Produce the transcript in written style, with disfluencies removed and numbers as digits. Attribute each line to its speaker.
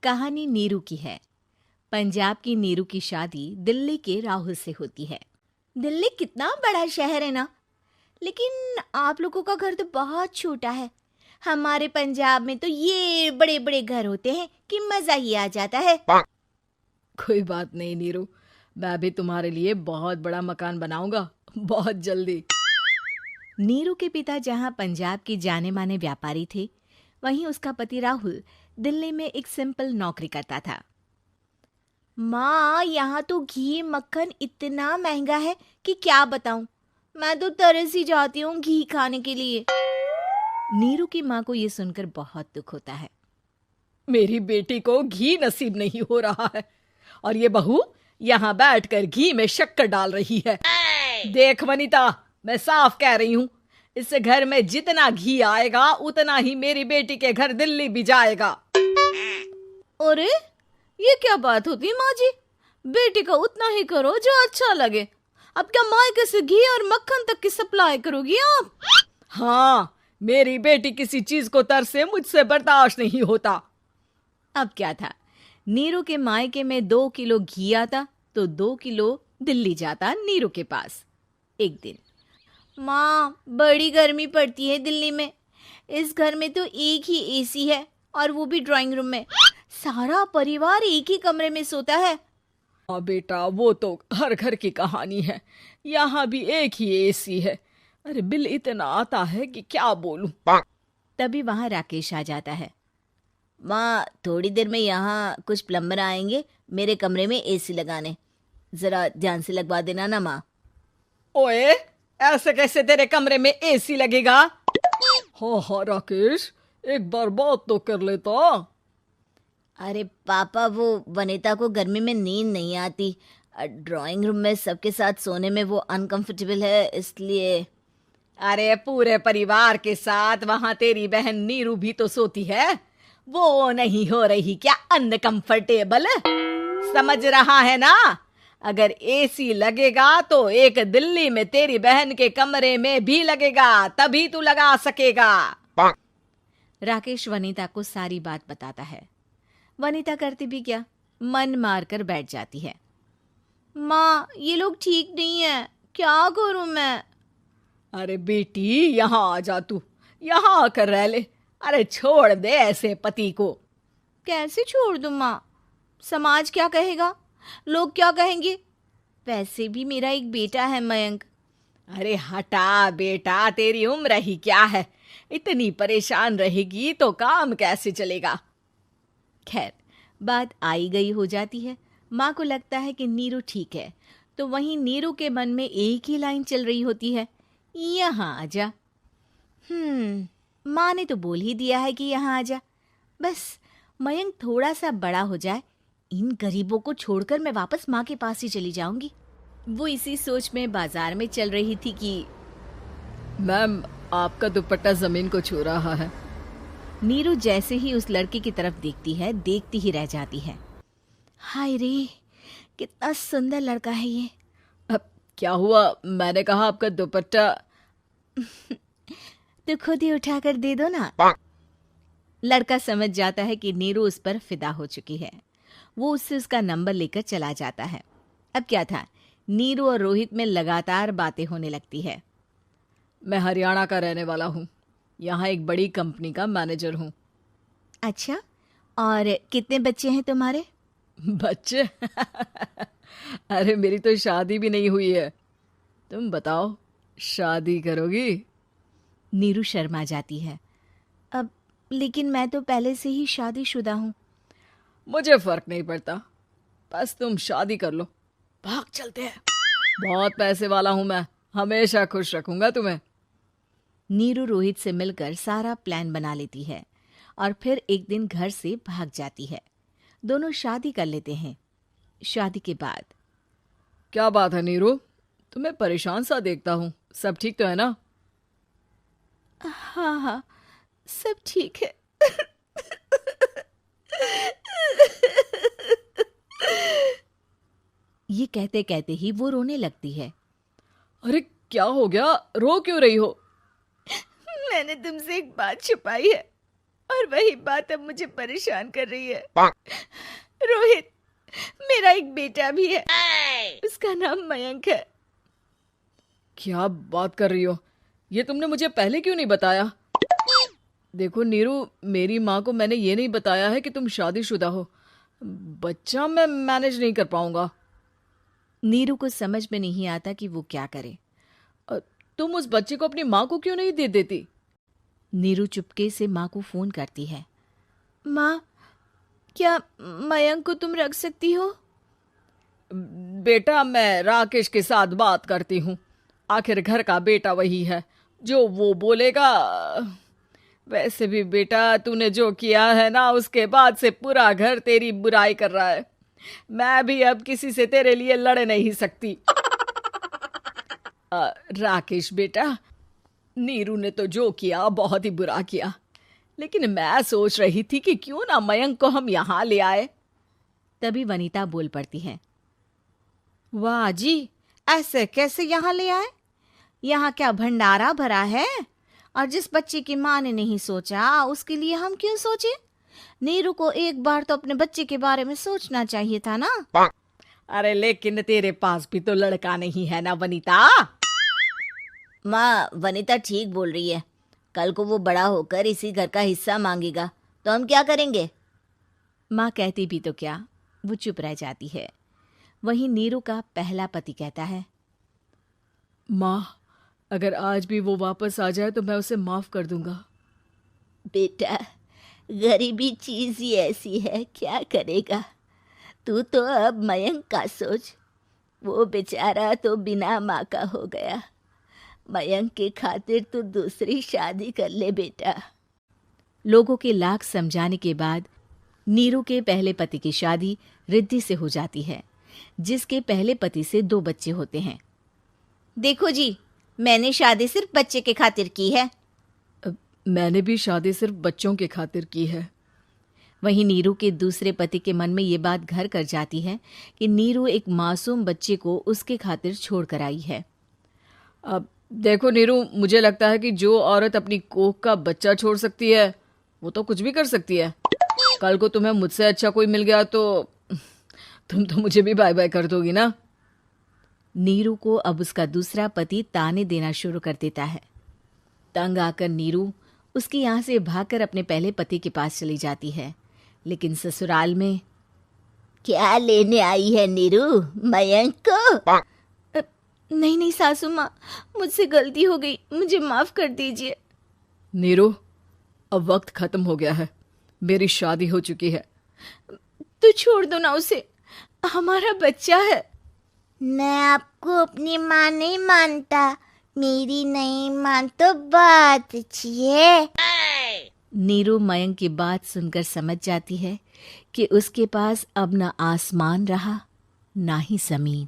Speaker 1: कहानी नीरू की है। पंजाब की नीरू की शादी दिल्ली के राहुल से होती है। दिल्ली कितना बड़ा शहर है ना, लेकिन आप लोगों का घर तो बहुत छोटा है। हमारे पंजाब में तो ये बड़े बड़े घर होते हैं कि मजा ही आ जाता है।
Speaker 2: कोई बात नहीं नीरू, मैं भी तुम्हारे लिए बहुत बड़ा मकान बनाऊंगा बहुत जल्दी।
Speaker 1: नीरू के पिता जहाँ पंजाब के जाने माने व्यापारी थे, वहीं उसका पति राहुल दिल्ली में एक सिंपल नौकरी करता था। माँ, यहाँ तो घी मक्खन इतना महंगा है कि क्या बताऊं। मैं तो तरस ही जाती हूँ घी खाने के लिए। नीरू की माँ को ये सुनकर बहुत दुख होता है।
Speaker 2: मेरी बेटी को घी नसीब नहीं हो रहा है और ये बहू यहाँ बैठकर घी में शक्कर डाल रही है। देख वनिता, मैं साफ कह रही हूँ, इस घर में जितना घी आएगा उतना ही मेरी बेटी के घर दिल्ली भी जाएगा।
Speaker 1: अरे ये क्या बात होती है माँ जी? बेटी का उतना ही करो जो अच्छा लगे। अब क्या मायके से घी और मक्खन तक की सप्लाई करोगी आप?
Speaker 2: हाँ, मेरी बेटी किसी चीज को तरसे मुझसे बर्दाश्त नहीं होता।
Speaker 1: अब क्या था, नीरू के मायके में 2 किलो घी आता तो 2 किलो दिल्ली जाता नीरू के पास। एक दिन, माँ बड़ी गर्मी पड़ती है दिल्ली में। इस घर में तो एक ही एसी है और वो भी ड्राइंग रूम में। सारा परिवार एक ही कमरे में सोता है।
Speaker 2: हाँ बेटा, वो तो हर घर की कहानी है। यहाँ भी एक ही एसी है। अरे बिल इतना आता है कि क्या बोलूं।
Speaker 1: तभी वहां राकेश आ जाता है। माँ, थोड़ी देर में यहाँ कुछ प्लम्बर आएंगे मेरे कमरे में एसी लगाने। जरा ध्यान से लगवा देना ना माँ।
Speaker 2: ओए, ऐसे कैसे तेरे कमरे में एसी लगेगा? हाँ राकेश, एक बार बात तो कर लेता।
Speaker 1: अरे पापा, वो वनिता को गर्मी में नींद नहीं आती। ड्राइंग रूम में सबके साथ सोने में वो अनकंफर्टेबल है, इसलिए।
Speaker 2: अरे पूरे परिवार के साथ वहां तेरी बहन नीरू भी तो सोती है। वो नहीं हो रही क्या अनकंफर्टेबल? समझ रहा है ना? अगर एसी लगेगा तो एक दिल्ली में तेरी बहन के कमरे में भी लगेगा, तभी तू लगा सकेगा।
Speaker 1: राकेश वनिता को सारी बात बताता है। वनिता करती भी क्या, मन मार कर बैठ जाती है। माँ, ये लोग ठीक नहीं है, क्या करूं मैं?
Speaker 2: अरे बेटी, यहाँ आ जा, तू यहाँ आकर रह ले। अरे छोड़ दे ऐसे पति को।
Speaker 1: कैसे छोड़ दूं माँ? समाज क्या कहेगा, लोग क्या कहेंगे? वैसे भी मेरा एक बेटा है मयंक।
Speaker 2: अरे हटा बेटा, तेरी उम्र ही क्या है? इतनी परेशान रहेगी तो काम कैसे चलेगा?
Speaker 1: खैर, बात आई गई हो जाती है। माँ को लगता है कि नीरू ठीक है, तो वहीं नीरू के मन में एक ही लाइन चल रही होती है, यहाँ आजा। माँ ने तो बोल ही दिया है कि यहाँ आजा। बस मयंक थोड़ा सा बड़ा हो जाए, इन गरीबों को छोड़कर मैं वापस माँ के पास ही चली जाऊंगी। वो इसी सोच में बाजार में चल रही थी कि
Speaker 2: मैम, आपका दुपट्टा जमीन को छू रहा है।
Speaker 1: नीरू जैसे ही उस लड़के की तरफ देखती है, देखती ही रह जाती है। हाय रे, कितना सुंदर लड़का है ये।
Speaker 2: अब क्या हुआ? मैंने कहा आपका दुपट्टा।
Speaker 1: तो खुद ही उठाकर दे दो ना। लड़का समझ जाता है कि नीरू उस पर फिदा हो चुकी है। वो उससे उसका नंबर लेकर चला जाता है। अब क्या था, नीरू और रोहित में लगातार बातें होने लगती है।
Speaker 2: मैं हरियाणा का रहने वाला हूँ, यहाँ एक बड़ी कंपनी का मैनेजर हूँ।
Speaker 1: अच्छा, और कितने बच्चे हैं तुम्हारे?
Speaker 2: बच्चे? अरे मेरी तो शादी भी नहीं हुई है। तुम बताओ, शादी करोगी?
Speaker 1: नीरू शर्मा जाती है। अब लेकिन मैं तो पहले से ही शादीशुदा हूँ।
Speaker 2: मुझे फर्क नहीं पड़ता, बस तुम शादी कर लो, भाग चलते हैं। बहुत पैसे वाला हूं मैं, हमेशा खुश रखूंगा तुम्हें।
Speaker 1: नीरू रोहित से मिलकर सारा प्लान बना लेती है और फिर एक दिन घर से भाग जाती है। दोनों शादी कर लेते हैं। शादी के बाद,
Speaker 2: क्या बात है नीरू, तुम्हें परेशान सा देखता हूँ, सब ठीक तो है ना?
Speaker 1: हाँ हाँ, सब ठीक है। ये कहते कहते ही वो रोने लगती है।
Speaker 2: अरे क्या हो गया, रो क्यों रही हो?
Speaker 1: मैंने तुमसे एक बात छुपाई है
Speaker 2: और वही बात अब मुझे परेशान कर रही है। रोहित, मेरा एक बेटा भी है, उसका नाम मयंक है। क्या बात कर रही हो? ये तुमने मुझे पहले क्यों नहीं बताया? देखो नीरू, मेरी माँ को मैंने ये नहीं बताया है कि तुम शादीशुदा हो। बच्चा मैं मैनेज नहीं कर पाऊंगा।
Speaker 1: नीरू को समझ में नहीं आता कि वो क्या करे।
Speaker 2: तुम उस बच्चे को अपनी माँ को क्यों नहीं दे देती?
Speaker 1: नीरू चुपके से माँ को फोन करती है। माँ, क्या मयंक को तुम रख सकती हो?
Speaker 2: बेटा, मैं राकेश के साथ बात करती हूँ। आखिर घर का बेटा वही है, जो वो बोलेगा। वैसे भी बेटा, तूने जो किया है ना, उसके बाद से पूरा घर तेरी बुराई कर रहा है। मैं भी अब किसी से तेरे लिए लड़ नहीं सकती। राकेश बेटा, नीरू ने तो जो किया बहुत ही बुरा किया, लेकिन मैं सोच रही थी कि क्यों ना मयंक को हम यहाँ ले आए।
Speaker 1: तभी वनीता बोल पड़ती है।
Speaker 2: वाह जी, ऐसे कैसे यहाँ ले आए?
Speaker 1: यहाँ क्या भंडारा भरा है? और जिस बच्चे की माँ ने नहीं सोचा, उसके लिए हम क्यों सोचे? नीरू को एक बार तो अपने बच्चे के बारे में सोचना चाहिए था ना।
Speaker 2: अरे लेकिन तेरे पास भी तो लड़का नहीं है ना वनीता।
Speaker 1: माँ, वनीता ठीक बोल रही है। कल को वो बड़ा होकर इसी घर का हिस्सा मांगेगा तो हम क्या करेंगे? माँ कहती भी तो क्या, वो चुप रह जाती है। वहीं नीरू का पहला पति कहता है।
Speaker 2: माँ, अगर आज भी वो वापस आ जाए तो मैं उसे माफ कर दूंगा।
Speaker 1: बेटा, गरीबी चीज ही ऐसी है, क्या करेगा? तू तो अब मयंक का सोच। वो बेचारा तो बिना माँ का हो गया। मयंक के खातिर तू दूसरी शादी कर ले बेटा। लोगों के लाख समझाने के बाद नीरू के पहले पति की शादी रिद्धि से हो जाती है, जिसके पहले पति से 2 बच्चे होते हैं। देखो जी, मैंने शादी सिर्फ बच्चे के खातिर की है।
Speaker 2: मैंने भी शादी सिर्फ बच्चों के खातिर की है।
Speaker 1: वहीं नीरू के दूसरे पति के मन में ये बात घर कर जाती है कि नीरू एक मासूम बच्चे को उसके खातिर छोड़ कर आई है।
Speaker 2: अब देखो नीरू, मुझे लगता है कि जो औरत अपनी कोख का बच्चा छोड़ सकती है, वो तो कुछ भी कर सकती है। कल को तुम्हें मुझसे अच्छा कोई मिल गया तो तुम तो मुझे भी बाय बाय कर दोगी ना।
Speaker 1: नीरू को अब उसका दूसरा पति ताने देना शुरू कर देता है। तंग आकर नीरू उसके यहाँ से भागकर अपने पहले पति के पास चली जाती है। लेकिन ससुराल में क्या लेने आई है नीरू, मयंक को? नहीं नहीं सासू माँ, मुझसे गलती हो गई, मुझे माफ कर दीजिए।
Speaker 2: नीरू, अब वक्त खत्म हो गया है, मेरी शादी हो चुकी है।
Speaker 1: तो छोड़ दो ना उसे, हमारा बच्चा है। मैं आपको अपनी माँ नहीं मानता, मेरी नहीं मान तो बात अच्छी है। नीरू मयंक की बात सुनकर समझ जाती है कि उसके पास अब ना आसमान रहा ना ही जमीन।